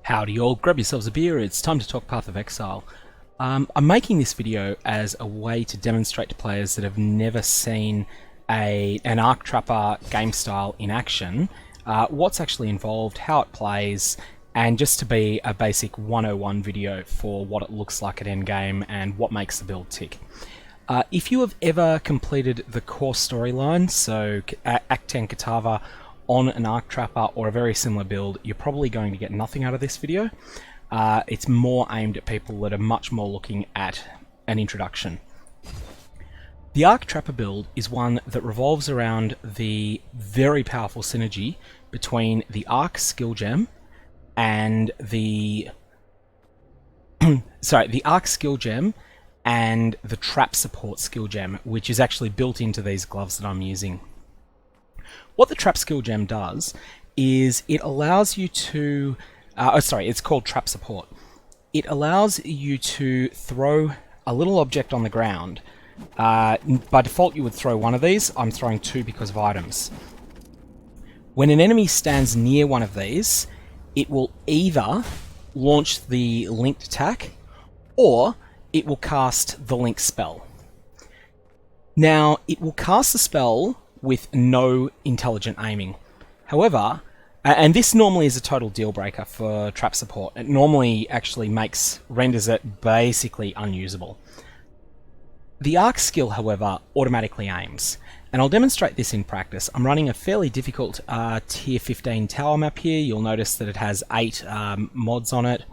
Howdy all, grab yourselves a beer, it's time to talk Path of Exile. I'm making this video as a way to demonstrate to players that have never seen an Arc Trapper game style in action, what's actually involved, how it plays, and just to be a basic 101 video for what it looks like at endgame and what makes the build tick. If you have ever completed the core storyline, so Act 10 Katava, on an Arc Trapper or a very similar build, you're probably going to get nothing out of this video. It's more aimed at people that are much more looking at an introduction. The Arc Trapper build is one that revolves around the very powerful synergy between the Arc skill gem and the the Arc skill gem and the Trap support skill gem, which is actually built into these gloves that I'm using. What the Trap skill gem does is it allows you to, it's called Trap support. It allows you to throw a little object on the ground. By default you would throw one of these. I'm throwing two because of items. When an enemy stands near one of these, it will either launch the linked attack or it will cast the link spell. Now, it will cast the spell with no intelligent aiming. However, and this normally is a total deal breaker for trap support. It normally actually renders it basically unusable. The Arc skill, however, automatically aims. And I'll demonstrate this in practice. I'm running a fairly difficult tier 15 tower map here. You'll notice that it has 8 mods on it,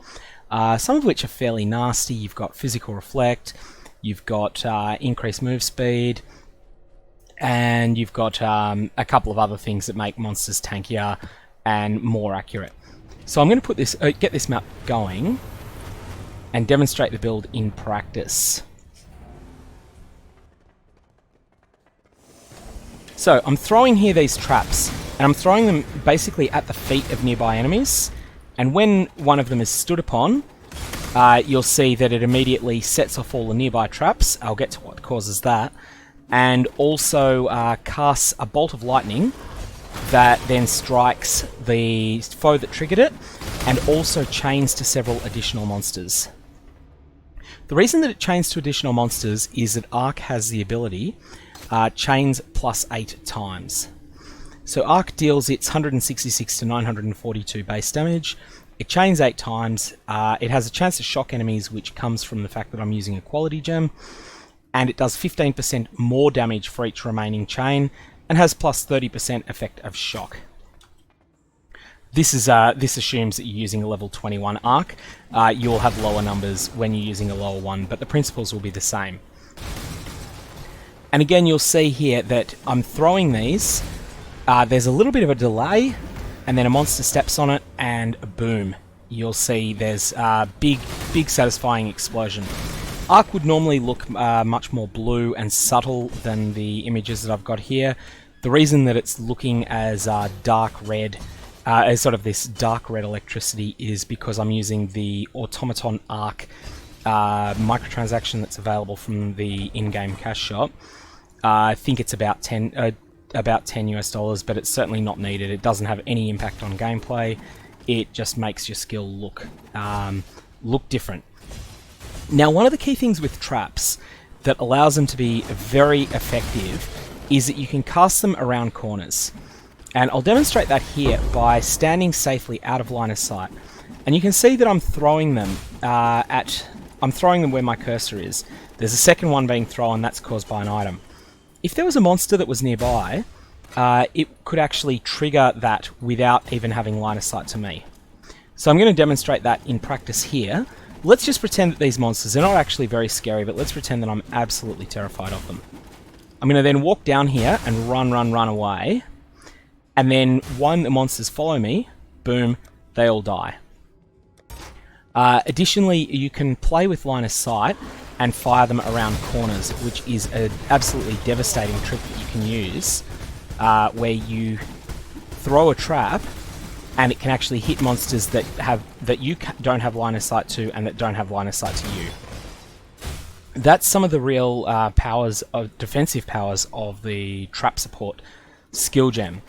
some of which are fairly nasty. You've got physical reflect, you've got increased move speed, and you've got a couple of other things that make monsters tankier and more accurate. So I'm going to put this, get this map going and demonstrate the build in practice. So I'm throwing here these traps, and I'm throwing them basically at the feet of nearby enemies, and when one of them is stood upon, you'll see that it immediately sets off all the nearby traps. I'll get to what causes that. And also casts a bolt of lightning that then strikes the foe that triggered it, and also chains to several additional monsters. The reason that it chains to additional monsters is that Arc has the ability chains plus 8 times. So Arc deals its 166 to 942 base damage. It chains 8 times. It has a chance to shock enemies, which comes from the fact that I'm using a quality gem. And it does 15% more damage for each remaining chain, and has plus 30% effect of shock. This assumes that you're using a level 21 Arc. You'll have lower numbers when you're using a lower one, but the principles will be the same. And again, you'll see here that I'm throwing these. There's a little bit of a delay, and then a monster steps on it, and boom. You'll see there's a big satisfying explosion. Arc would normally look much more blue and subtle than the images that I've got here. The reason that it's looking as dark red, as sort of this dark red electricity, is because I'm using the Automaton Arc microtransaction that's available from the in-game cash shop. I think it's about $10 US, but it's certainly not needed. It doesn't have any impact on gameplay. It just makes your skill look different. Now, one of the key things with traps that allows them to be very effective is that you can cast them around corners. And I'll demonstrate that here by standing safely out of line of sight. And you can see that I'm throwing them where my cursor is. There's a second one being thrown, that's caused by an item. If there was a monster that was nearby, it could actually trigger that without even having line of sight to me. So I'm going to demonstrate that in practice here. Let's just pretend that these monsters are not actually very scary, but let's pretend that I'm absolutely terrified of them. I'm going to then walk down here and run away. And then when the monsters follow me, boom, they all die. Additionally, you can play with line of sight and fire them around corners, which is an absolutely devastating trick that you can use, where you throw a trap and it can actually hit monsters that you don't have line of sight to and that don't have line of sight to you. That's some of the real defensive powers of the trap support skill gem.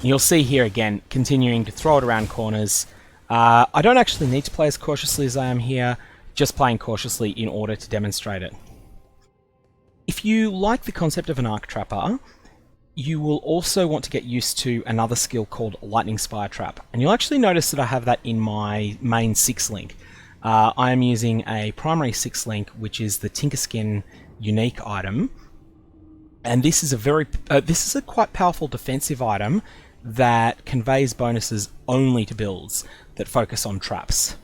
You'll see here again, continuing to throw it around corners. I don't actually need to play as cautiously as I am here, just playing cautiously in order to demonstrate it. If you like the concept of an Arc Trapper, you will also want to get used to another skill called Lightning Spire Trap. And you'll actually notice that I have that in my main 6 link. I am using a primary 6 link, which is the Tinkerskin unique item. And this is a quite powerful defensive item that conveys bonuses only to builds that focus on traps.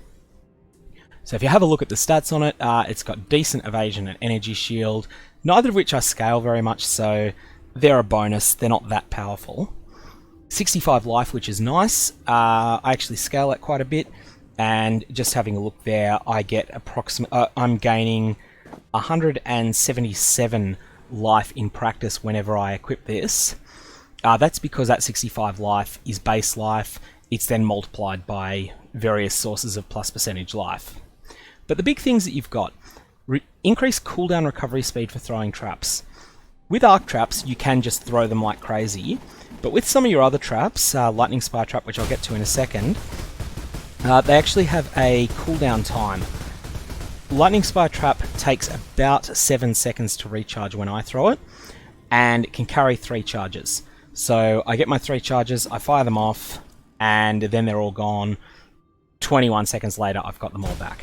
So if you have a look at the stats on it, it's got decent evasion and energy shield, neither of which I scale very much, so they're a bonus, they're not that powerful. 65 life, which is nice. I actually scale it quite a bit, and just having a look there, I get I'm gaining 177 life in practice whenever I equip this. That's because that 65 life is base life. It's then multiplied by various sources of plus percentage life. But the big things that you've got, increased cooldown recovery speed for throwing traps. With arc traps, you can just throw them like crazy, but with some of your other traps, Lightning Spire Trap, which I'll get to in a second, they actually have a cooldown time. Lightning Spire Trap takes about 7 seconds to recharge when I throw it, and it can carry 3 charges. So I get my 3 charges, I fire them off, and then they're all gone. 21 seconds later, I've got them all back.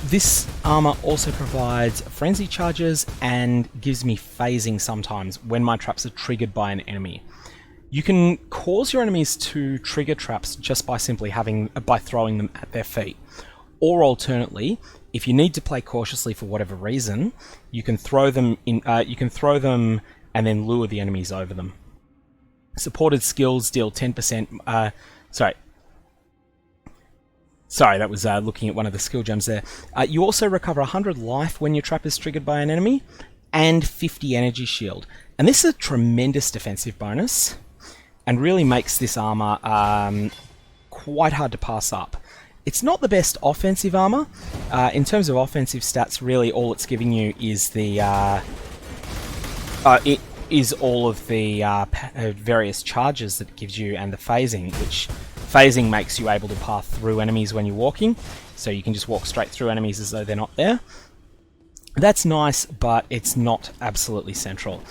This armor also provides frenzy charges and gives me phasing sometimes when my traps are triggered by an enemy. You can cause your enemies to trigger traps just by simply throwing them at their feet. Or alternately, if you need to play cautiously for whatever reason, you can throw them and then lure the enemies over them. Supported skills deal 10%. Sorry, that was looking at one of the skill gems there. You also recover 100 life when your trap is triggered by an enemy, and 50 energy shield. And this is a tremendous defensive bonus, and really makes this armor quite hard to pass up. It's not the best offensive armor. In terms of offensive stats, really all it's giving you is the all of the various charges that it gives you and the phasing, which phasing makes you able to pass through enemies when you're walking, so you can just walk straight through enemies as though they're not there. That's nice, but it's not absolutely central.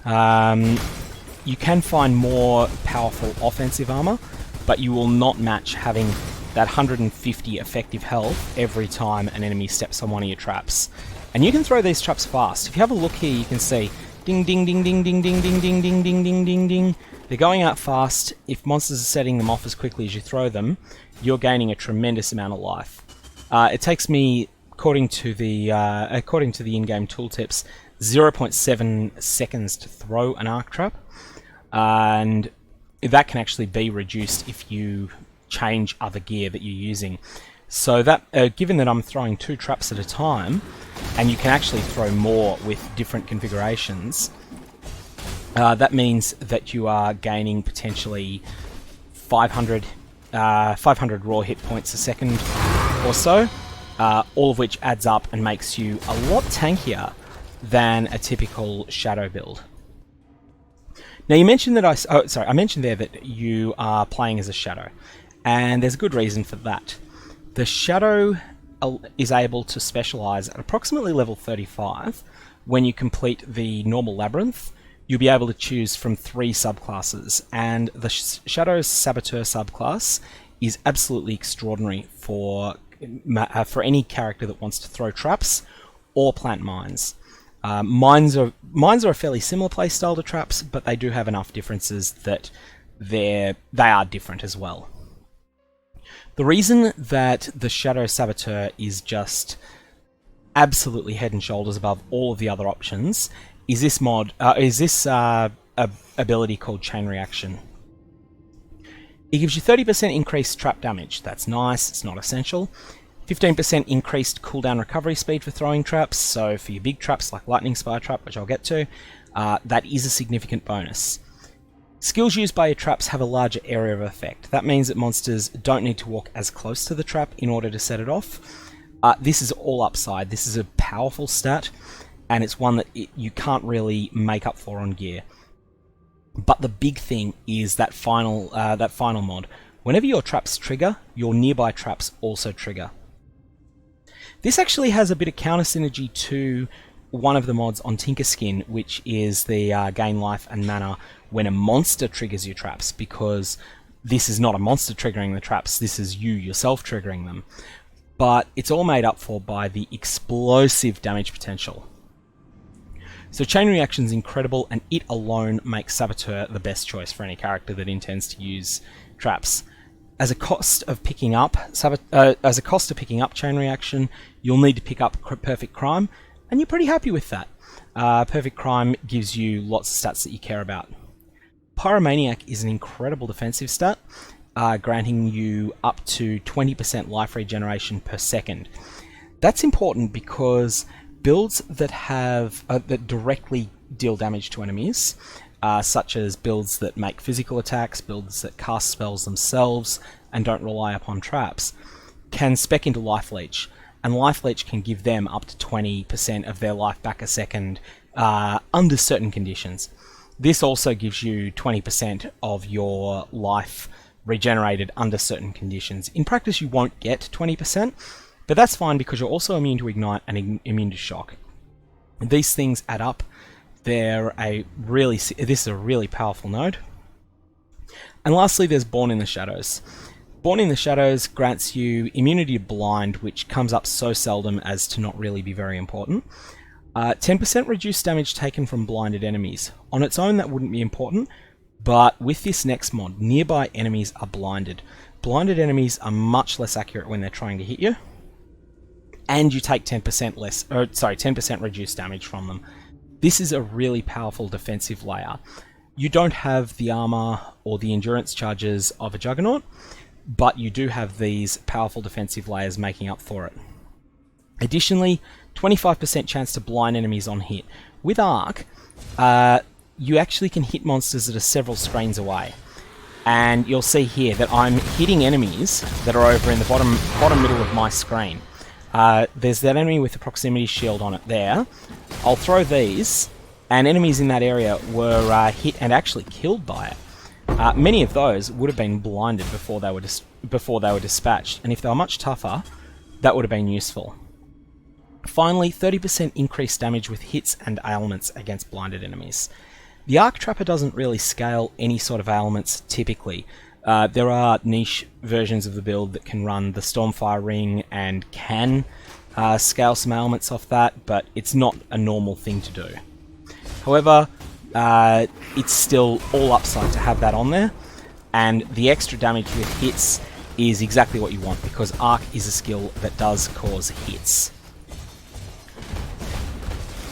You can find more powerful offensive armor, but you will not match having that 150 effective health every time an enemy steps on one of your traps. And you can throw these traps fast. If you have a look here, you can see ding ding ding ding ding ding ding ding ding ding ding ding ding. They're going out fast. If monsters are setting them off as quickly as you throw them, you're gaining a tremendous amount of life. It takes me, according to the in-game tooltips, 0.7 seconds to throw an arc trap, and that can actually be reduced if you change other gear that you're using. So that, given that I'm throwing 2 traps at a time, and you can actually throw more with different configurations, that means that you are gaining potentially 500 raw hit points a second or so, all of which adds up and makes you a lot tankier than a typical shadow build. Now you mentioned that I mentioned there that you are playing as a shadow, and there's a good reason for that. The shadow is able to specialize at approximately level 35. When you complete the normal labyrinth, you'll be able to choose from 3 subclasses, and the Shadow's Saboteur subclass is absolutely extraordinary for any character that wants to throw traps or plant mines. Mines are a fairly similar playstyle to traps, but they do have enough differences that they are different as well. The reason that the Shadow Saboteur is just absolutely head and shoulders above all of the other options is this ability called Chain Reaction. It gives you 30% increased trap damage. That's nice, it's not essential. 15% increased cooldown recovery speed for throwing traps, so for your big traps like Lightning Spire Trap, which I'll get to, that is a significant bonus. Skills used by your traps have a larger area of effect. That means that monsters don't need to walk as close to the trap in order to set it off. This is all upside. This is a powerful stat, and it's one that you can't really make up for on gear. But the big thing is that final mod. Whenever your traps trigger, your nearby traps also trigger. This actually has a bit of counter synergy to one of the mods on Tinkerskin, which is the gain life and mana when a monster triggers your traps, because this is not a monster triggering the traps, this is you yourself triggering them. But it's all made up for by the explosive damage potential. So Chain Reaction's incredible, and it alone makes Saboteur the best choice for any character that intends to use traps. As a cost of picking up Chain Reaction, you'll need to pick up Perfect Crime, and you're pretty happy with that. Perfect Crime gives you lots of stats that you care about. Pyromaniac is an incredible defensive stat, granting you up to 20% life regeneration per second. That's important because builds that that directly deal damage to enemies, such as builds that make physical attacks, builds that cast spells themselves and don't rely upon traps, can spec into Life Leech, and Life Leech can give them up to 20% of their life back a second under certain conditions. This also gives you 20% of your life regenerated under certain conditions. In practice, you won't get 20%, but that's fine because you're also immune to Ignite and immune to Shock. These things add up. This is a really powerful node. And lastly, there's Born in the Shadows. Born in the Shadows grants you immunity to Blind, which comes up so seldom as to not really be very important. 10% reduced damage taken from blinded enemies. On its own, that wouldn't be important, but with this next mod, nearby enemies are blinded. Blinded enemies are much less accurate when they're trying to hit you, and you take 10% reduced damage from them. This is a really powerful defensive layer. You don't have the armor or the endurance charges of a Juggernaut, but you do have these powerful defensive layers making up for it. Additionally, 25% chance to blind enemies on hit. With Arc, you actually can hit monsters that are several screens away. And you'll see here that I'm hitting enemies that are over in the bottom middle of my screen. There's that enemy with the proximity shield on it there. I'll throw these, and enemies in that area were hit and actually killed by it. Many of those would have been blinded before they were dispatched, and if they were much tougher, that would have been useful. Finally, 30% increased damage with hits and ailments against blinded enemies. The Arc Trapper doesn't really scale any sort of ailments typically. There are niche versions of the build that can run the Stormfire Ring and can scale some ailments off that, but it's not a normal thing to do. However, it's still all upside to have that on there, and the extra damage with hits is exactly what you want, because Arc is a skill that does cause hits.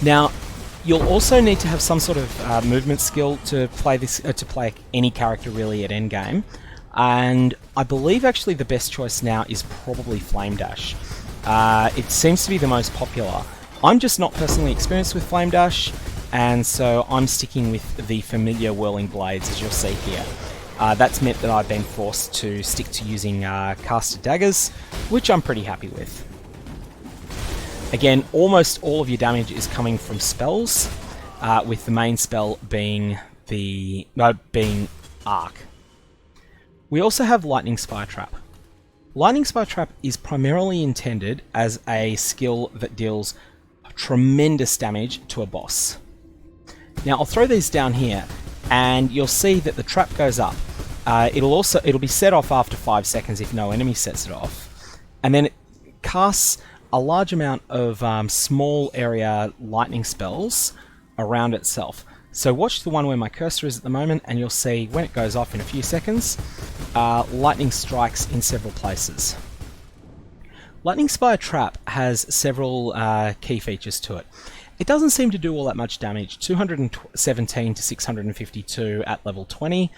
Now, you'll also need to have some sort of movement skill to play this, to play any character really at endgame, and I believe actually the best choice now is probably Flame Dash. It seems to be the most popular. I'm just not personally experienced with Flame Dash, and so I'm sticking with the familiar Whirling Blades, as you'll see here. That's meant that I've been forced to stick to using Caster Daggers, which I'm pretty happy with. Again, almost all of your damage is coming from spells, with the main spell being Arc. We also have Lightning Spire Trap. Lightning Spire Trap is primarily intended as a skill that deals tremendous damage to a boss. Now I'll throw these down here, and you'll see that the trap goes up. It'll be set off after 5 seconds if no enemy sets it off, and then it casts a large amount of small area lightning spells around itself. So watch the one where my cursor is at the moment, and you'll see when it goes off in a few seconds, lightning strikes in several places. Lightning Spire Trap has several key features to it. It doesn't seem to do all that much damage, 217 to 652 at level 20,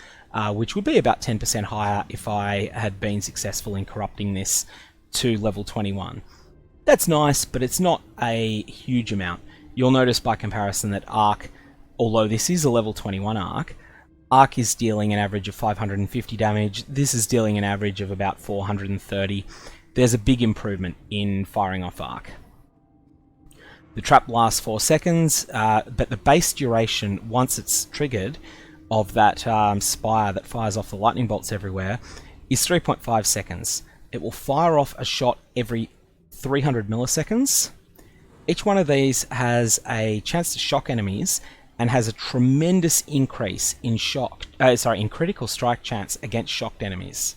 which would be about 10% higher if I had been successful in corrupting this to level 21. That's nice, but it's not a huge amount. You'll notice by comparison that Arc, although this is a level 21 Arc is dealing an average of 550 damage. This is dealing an average of about 430. There's a big improvement in firing off Arc. The trap lasts 4 seconds, but the base duration, once it's triggered, of that Spire that fires off the lightning bolts everywhere is 3.5 seconds. It will fire off a shot every 300 milliseconds. Each one of these has a chance to shock enemies and has a tremendous increase in in critical strike chance against shocked enemies.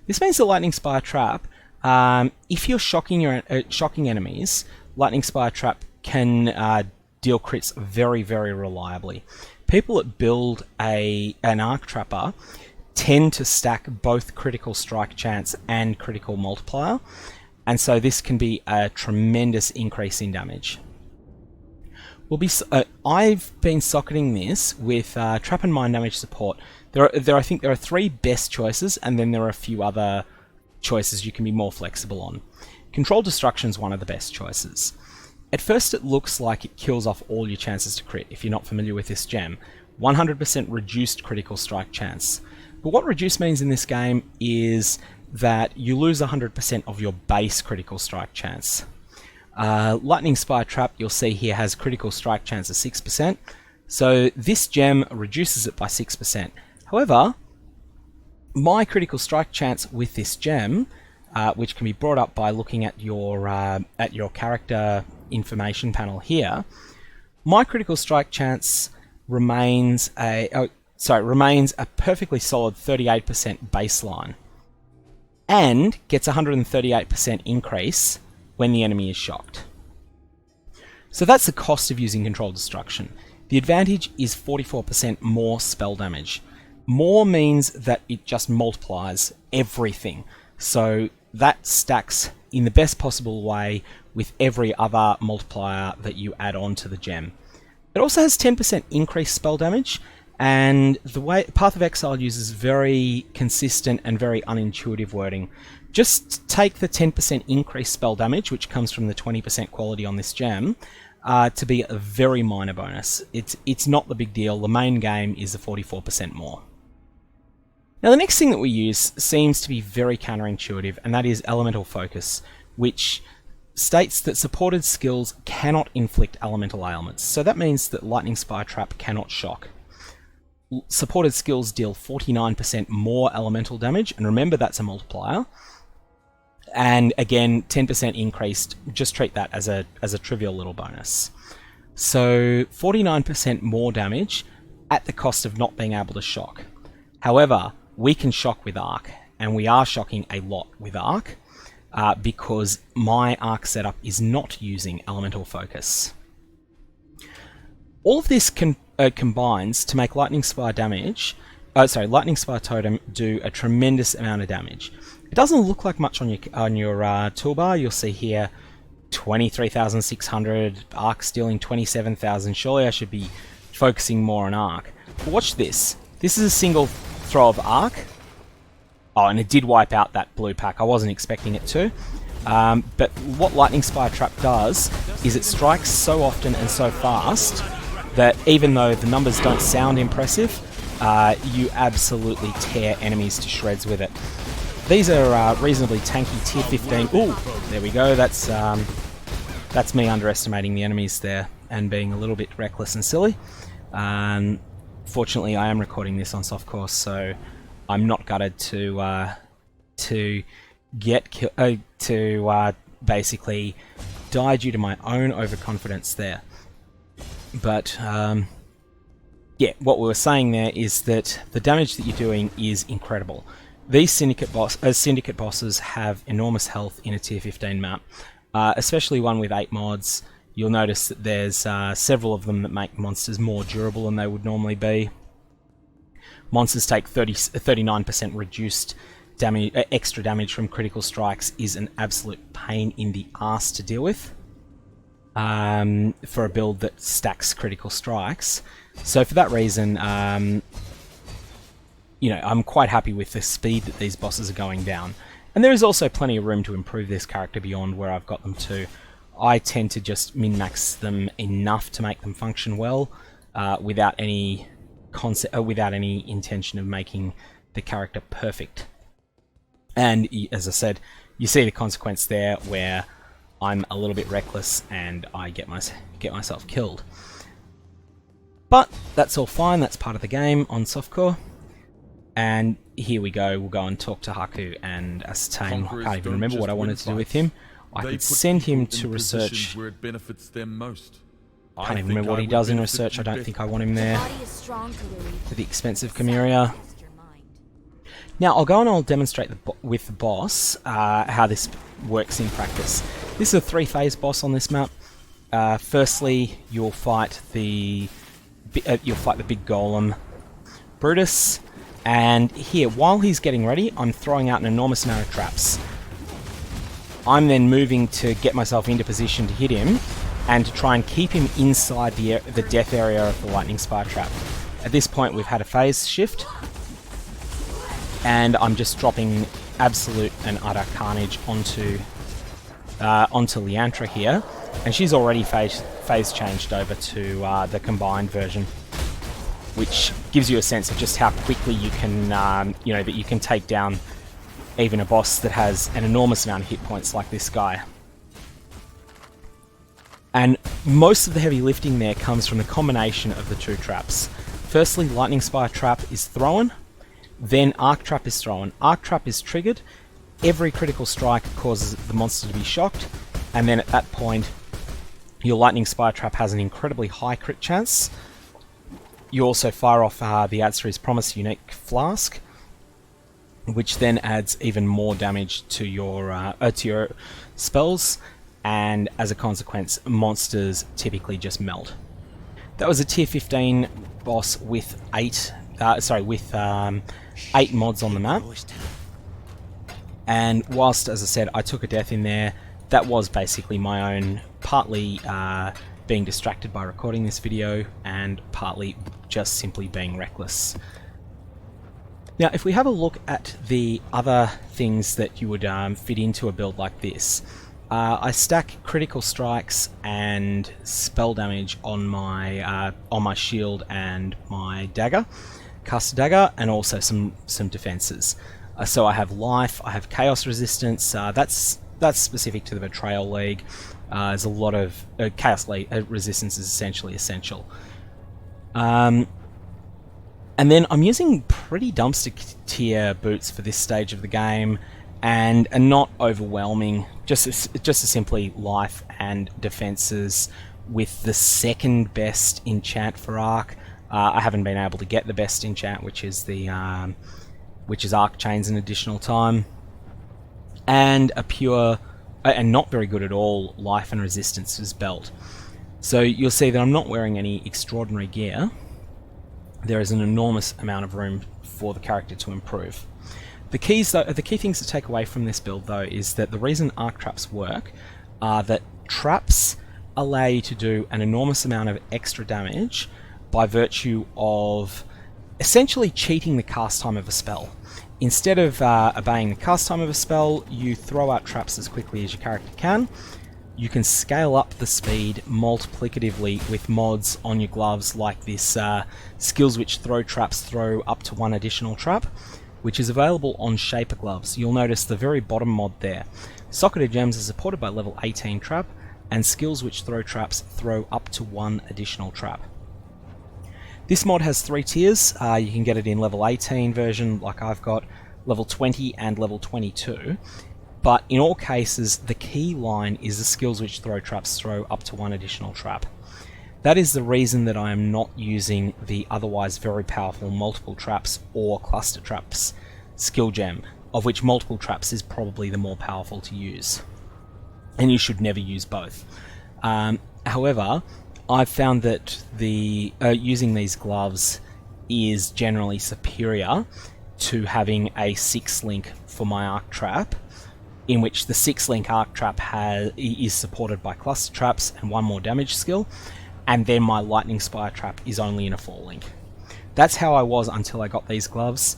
This means the Lightning Spire Trap, if you're shocking enemies, Lightning Spire Trap can deal crits very, very reliably. People that build an Arc Trapper tend to stack both critical strike chance and critical multiplier, and so this can be a tremendous increase in damage. I've been socketing this with Trap and Mind Damage support. I think there are 3 best choices, and then there are a few other choices you can be more flexible on. Controlled Destruction is one of the best choices. At first it looks like it kills off all your chances to crit if you're not familiar with this gem. 100% reduced critical strike chance. But what reduced means in this game is that you lose 100% of your base critical strike chance. Lightning Spire Trap, you'll see here, has critical strike chance of 6%, so this gem reduces it by 6%. However, my critical strike chance with this gem, which can be brought up by looking at your character information panel here, my critical strike chance remains a perfectly solid 38% baseline, and gets 138% increase when the enemy is shocked. So that's the cost of using Controlled Destruction. The advantage is 44% more spell damage. More means that it just multiplies everything. So that stacks in the best possible way with every other multiplier that you add on to the gem. It also has 10% increased spell damage, and the way Path of Exile uses very consistent and very unintuitive wording. Just take the 10% increased spell damage, which comes from the 20% quality on this gem, to be a very minor bonus. It's not the big deal. The main game is the 44% more. Now the next thing that we use seems to be very counterintuitive, and that is Elemental Focus, which states that supported skills cannot inflict elemental ailments. So that means that Lightning Spire Trap cannot shock. Supported skills deal 49% more elemental damage, and remember that's a multiplier. And again, 10% increased, just treat that as a trivial little bonus. So 49% more damage at the cost of not being able to shock. However, we can shock with Arc, and we are shocking a lot with Arc, because my Arc setup is not using Elemental Focus. All of this combines to make Lightning Spire Totem do a tremendous amount of damage. It doesn't look like much on your toolbar. You'll see here 23,600, Arc stealing 27,000. Surely I should be focusing more on Arc. But watch this. This is a single throw of Arc. Oh, and it did wipe out that blue pack. I wasn't expecting it to. But what Lightning Spire Trap does is it strikes so often and so fast that even though the numbers don't sound impressive, you absolutely tear enemies to shreds with it. These are reasonably tanky tier 15. Ooh, there we go. That's me underestimating the enemies there and being a little bit reckless and silly. Fortunately, I am recording this on softcore, so I'm not gutted to basically die due to my own overconfidence there. But yeah, what we were saying there is that the damage that you're doing is incredible. These syndicate bosses have enormous health in a tier 15 map, especially one with 8 mods. You'll notice that there's several of them that make monsters more durable than they would normally be. Monsters take 39% reduced damage, extra damage from critical strikes is an absolute pain in the ass to deal with for a build that stacks critical strikes. So for that reason, you know, I'm quite happy with the speed that these bosses are going down. And there is also plenty of room to improve this character beyond where I've got them to. I tend to just min-max them enough to make them function well, without any intention of making the character perfect. And as I said, you see the consequence there where I'm a little bit reckless and I get myself killed. But that's all fine, that's part of the game on softcore. And here we go, we'll go and talk to Haku and ascertain. I can't even remember what I wanted to do with him. I could send him to research. Where it benefits them most. I can't even remember what he does in research. I don't think I want him there. To the expense of Chimera. Now I'll go and I'll demonstrate with the boss how this works in practice. This is a 3-phase boss on this map. Firstly, you'll fight the big golem Brutus, and here, while he's getting ready, I'm throwing out an enormous amount of traps. I'm then moving to get myself into position to hit him, and to try and keep him inside the death area of the lightning spire trap. At this point, we've had a phase shift, and I'm just dropping absolute and utter carnage onto Leandra here, and she's already phase changed over to the combined version, which gives you a sense of just how quickly you can, that you can take down even a boss that has an enormous amount of hit points like this guy. And most of the heavy lifting there comes from the combination of the two traps. Firstly, Lightning Spire Trap is thrown, then Arc Trap is thrown. Arc Trap is triggered, every critical strike causes the monster to be shocked, and then at that point, your Lightning Spire Trap has an incredibly high crit chance. You also fire off the Adversary's Promise unique Flask, which then adds even more damage to your spells, and as a consequence, monsters typically just melt. That was a tier 15 boss with 8 mods on the map. And whilst, as I said, I took a death in there, that was basically my own, partly being distracted by recording this video, and partly just simply being reckless. Now, if we have a look at the other things that you would fit into a build like this, I stack critical strikes and spell damage on my shield and my dagger, caster dagger, and also some defenses. So I have life, I have chaos resistance. That's specific to the Betrayal League. There's a lot of chaos resistance is essentially essential. And then I'm using pretty dumpster tier boots for this stage of the game, and not overwhelming, just simply life and defenses with the second best enchant for Arc. I haven't been able to get the best enchant, which is Arc Chains an additional time, and a pure and not very good at all life and resistances belt. So you'll see that I'm not wearing any extraordinary gear. There is an enormous amount of room for the character to improve. The key things to take away from this build, though, is that the reason arc traps work are that traps allow you to do an enormous amount of extra damage by virtue of essentially cheating the cast time of a spell. Instead of obeying the cast time of a spell, you throw out traps as quickly as your character can. You can scale up the speed multiplicatively with mods on your gloves like this skills which throw traps throw up to 1 additional trap, which is available on Shaper gloves. You'll notice the very bottom mod there. Socketed gems are supported by level 18 trap, and skills which throw traps throw up to 1 additional trap. This mod has 3 tiers. You can get it in level 18 version like I've got, level 20 and level 22. But in all cases, the key line is the skills which throw traps throw up to 1 additional trap. That is the reason that I am not using the otherwise very powerful multiple traps or cluster traps skill gem, of which multiple traps is probably the more powerful to use. And you should never use both. However, I've found that using these gloves is generally superior to having a 6-link for my arc trap, in which the 6-link arc trap is supported by cluster traps and 1 more damage skill, and then my lightning spire trap is only in a 4-link. That's how I was until I got these gloves.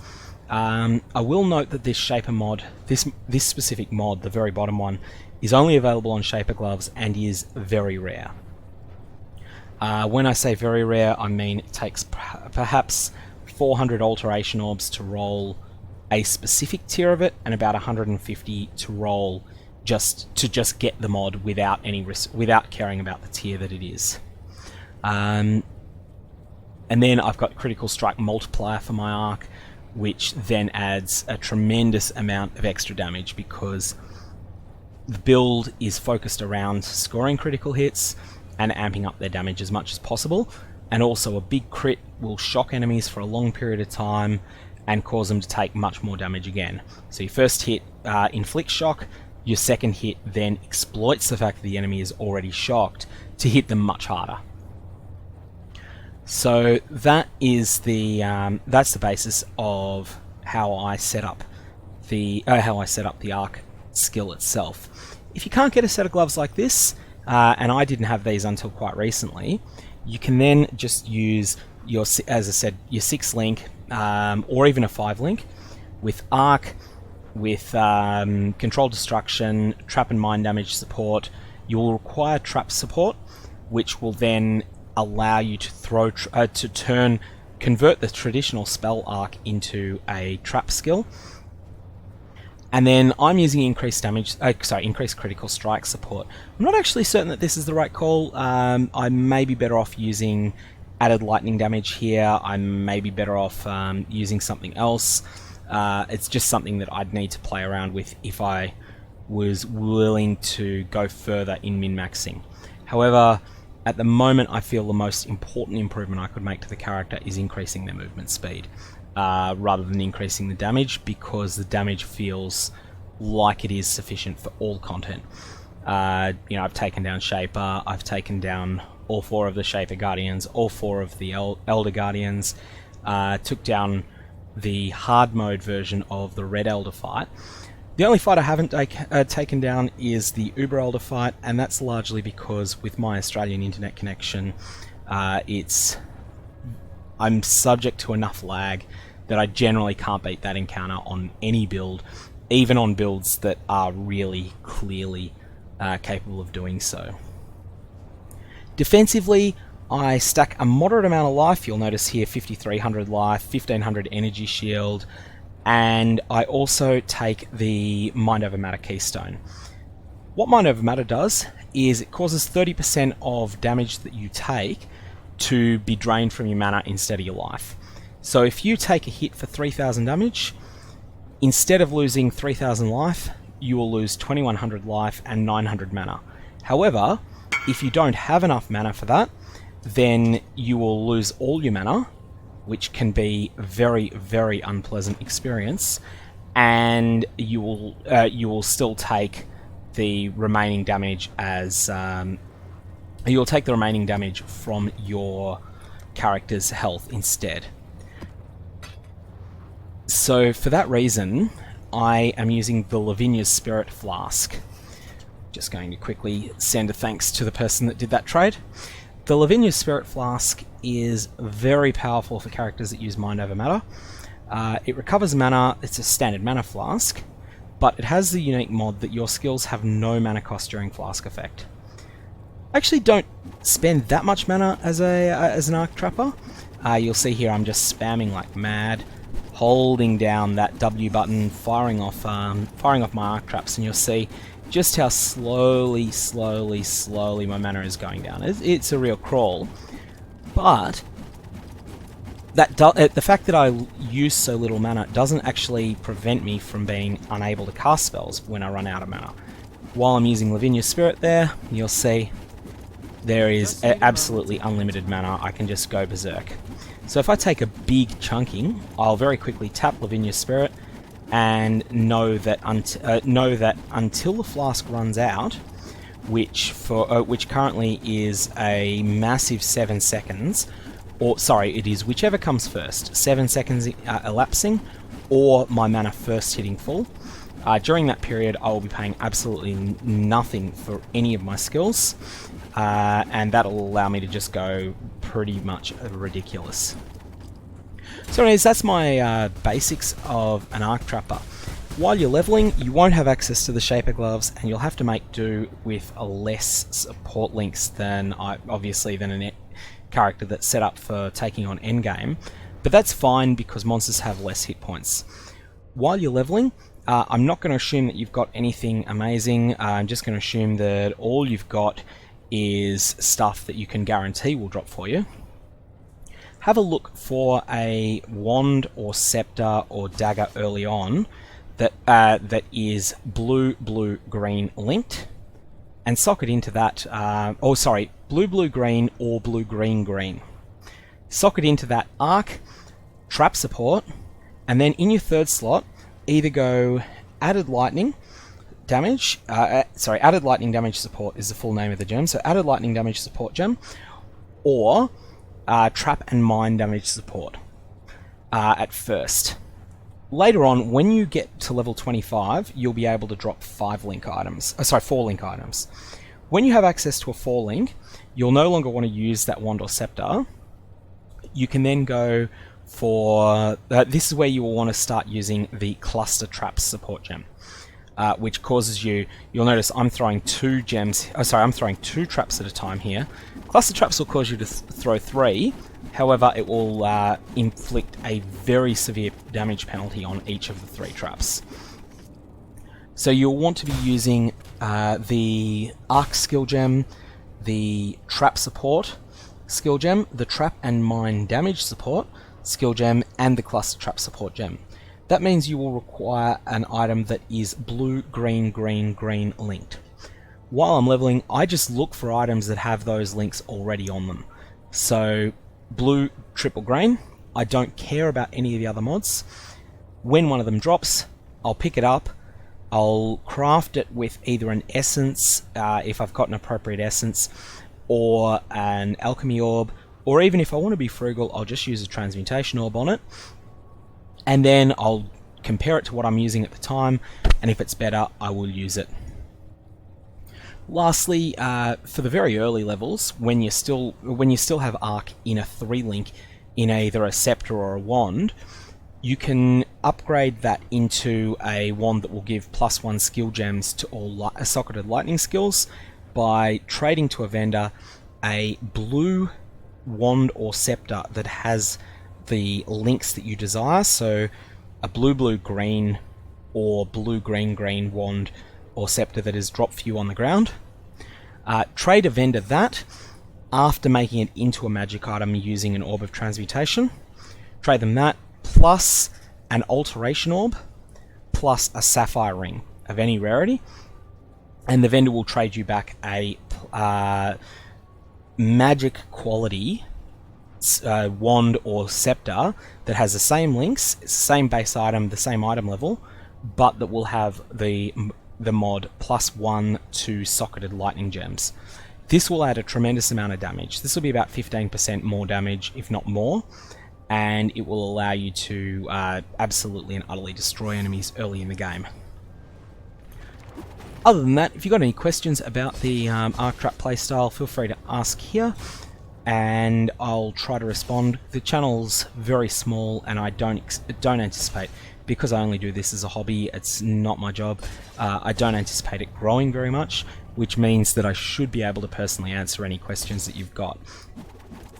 I will note that this Shaper mod, this specific mod, the very bottom one, is only available on Shaper gloves and is very rare. When I say very rare, I mean it takes perhaps 400 alteration orbs to roll a specific tier of it, and about 150 to roll just get the mod without any risk, without caring about the tier that it is. And then I've got critical strike multiplier for my arc, which then adds a tremendous amount of extra damage because the build is focused around scoring critical hits and amping up their damage as much as possible. And also a big crit will shock enemies for a long period of time and cause them to take much more damage again. So your first hit inflicts shock, your second hit then exploits the fact that the enemy is already shocked to hit them much harder. So that is that's the basis of how I set up the arc skill itself. If you can't get a set of gloves like this, and I didn't have these until quite recently, you can then just use your, as I said, your 6 link or even a 5 link with arc, with control destruction, trap and mine damage support. You will require trap support, which will then allow you to convert the traditional spell arc into a trap skill. And then I'm using increased critical strike support. I'm not actually certain that this is the right call. I may be better off using added lightning damage here. I may be better off using something else. It's just something that I'd need to play around with if I was willing to go further in min-maxing. However, at the moment I feel the most important improvement I could make to the character is increasing their movement speed, rather than increasing the damage, because the damage feels like it is sufficient for all content. I've taken down Shaper, I've taken down all 4 of the Shaper Guardians, all 4 of the Elder Guardians, took down the hard mode version of the Red Elder fight. The only fight I haven't taken down is the Uber Elder fight, and that's largely because with my Australian internet connection, I'm subject to enough lag that I generally can't beat that encounter on any build, even on builds that are really clearly capable of doing so. Defensively, I stack a moderate amount of life. You'll notice here 5300 life, 1500 energy shield, and I also take the Mind Over Matter keystone. What Mind Over Matter does is it causes 30% of damage that you take to be drained from your mana instead of your life. So if you take a hit for 3000 damage, instead of losing 3000 life, you will lose 2100 life and 900 mana. However, if you don't have enough mana for that, then you will lose all your mana, which can be very, very unpleasant experience, and you will still take the remaining damage as you'll take the remaining damage from your character's health instead. So for that reason, I am using the Lavinia's Spirit Flask. Just going to quickly send a thanks to the person that did that trade. The Lavinia's Spirit Flask is very powerful for characters that use Mind Over Matter. It recovers mana. It's a standard mana flask, but it has the unique mod that your skills have no mana cost during flask effect. I actually don't spend that much mana as an Arc Trapper. You'll see here I'm just spamming like mad, holding down that W button, firing off my Arc Traps, and you'll see just how slowly my mana is going down. It's a real crawl, but the fact that I use so little mana doesn't actually prevent me from being unable to cast spells when I run out of mana. While I'm using Lavinia's Spirit there, you'll see there is absolutely unlimited mana. I can just go berserk. So if I take a big chunking, I'll very quickly tap Lavinia's Spirit and know that until the flask runs out, which currently is a massive 7 seconds, or sorry, it is whichever comes first, 7 seconds elapsing, or my mana first hitting full. During that period, I will be paying absolutely nothing for any of my skills, and that'll allow me to just go pretty much ridiculous. So anyways, that's my basics of an Arc Trapper. While you're leveling, you won't have access to the Shaper Gloves, and you'll have to make do with less support links than a character that's set up for taking on endgame, but that's fine because monsters have less hit points. While you're leveling, I'm not going to assume that you've got anything amazing. I'm just going to assume that all you've got is stuff that you can guarantee will drop for you. have a look for a wand or scepter or dagger early on that is blue, blue, green linked, and socket into that. Blue, blue, green or blue, green, green. Socket into that arc, trap support, and then in your third slot, either go added lightning damage. Added lightning damage support is the full name of the gem. So added lightning damage support gem, or trap and mine damage support at first. Later on, when you get to level 25, you'll be able to drop 4 link items. When you have access to a 4 link, you'll no longer want to use that wand or scepter. You can then go for... this is where you will want to start using the cluster traps support gem, which causes you... You'll notice I'm throwing 2 gems... I'm throwing 2 traps at a time here. Cluster traps will cause you to throw 3. However, it will inflict a very severe damage penalty on each of the 3 traps. So you'll want to be using the Arc skill gem, the Trap support skill gem, the Trap and Mine damage support skill gem, and the Cluster Trap support gem. That means you will require an item that is blue, green, green, green linked. While I'm leveling, I just look for items that have those links already on them. So blue, triple green, I don't care about any of the other mods. When one of them drops, I'll pick it up, I'll craft it with either an essence, if I've got an appropriate essence, or an alchemy orb, or even if I want to be frugal, I'll just use a transmutation orb on it, and then I'll compare it to what I'm using at the time, and if it's better, I will use it. Lastly, for the very early levels, when you still have Arc in a 3 link in either a scepter or a wand, you can upgrade that into a wand that will give +1 skill gems to all socketed lightning skills by trading to a vendor a blue wand or scepter that has the links that you desire. So a blue, blue, green or blue, green, green wand or scepter that is drop for you on the ground. Trade a vendor that after making it into a magic item using an orb of transmutation. Trade them that plus an alteration orb plus a sapphire ring of any rarity, and the vendor will trade you back a magic quality wand or scepter that has the same links, same base item, the same item level, but that will have the mod +1 to socketed lightning gems. This will add a tremendous amount of damage. This will be about 15% more damage, if not more, and it will allow you to absolutely and utterly destroy enemies early in the game. Other than that, if you've got any questions about the Arc Trap playstyle, feel free to ask here, and I'll try to respond. The channel's very small, and I don't anticipate, because I only do this as a hobby, it's not my job, I don't anticipate it growing very much, which means that I should be able to personally answer any questions that you've got.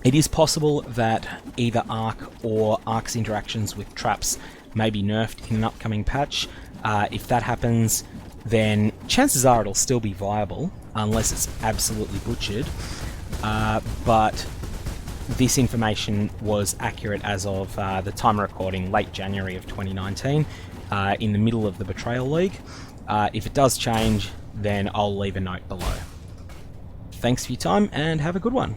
It is possible that either Arc or Arc's interactions with traps may be nerfed in an upcoming patch. If that happens, then chances are it'll still be viable, unless it's absolutely butchered. But this information was accurate as of the time of recording, late January of 2019, in the middle of the Betrayal League. If it does change, then I'll leave a note below. Thanks for your time, and have a good one.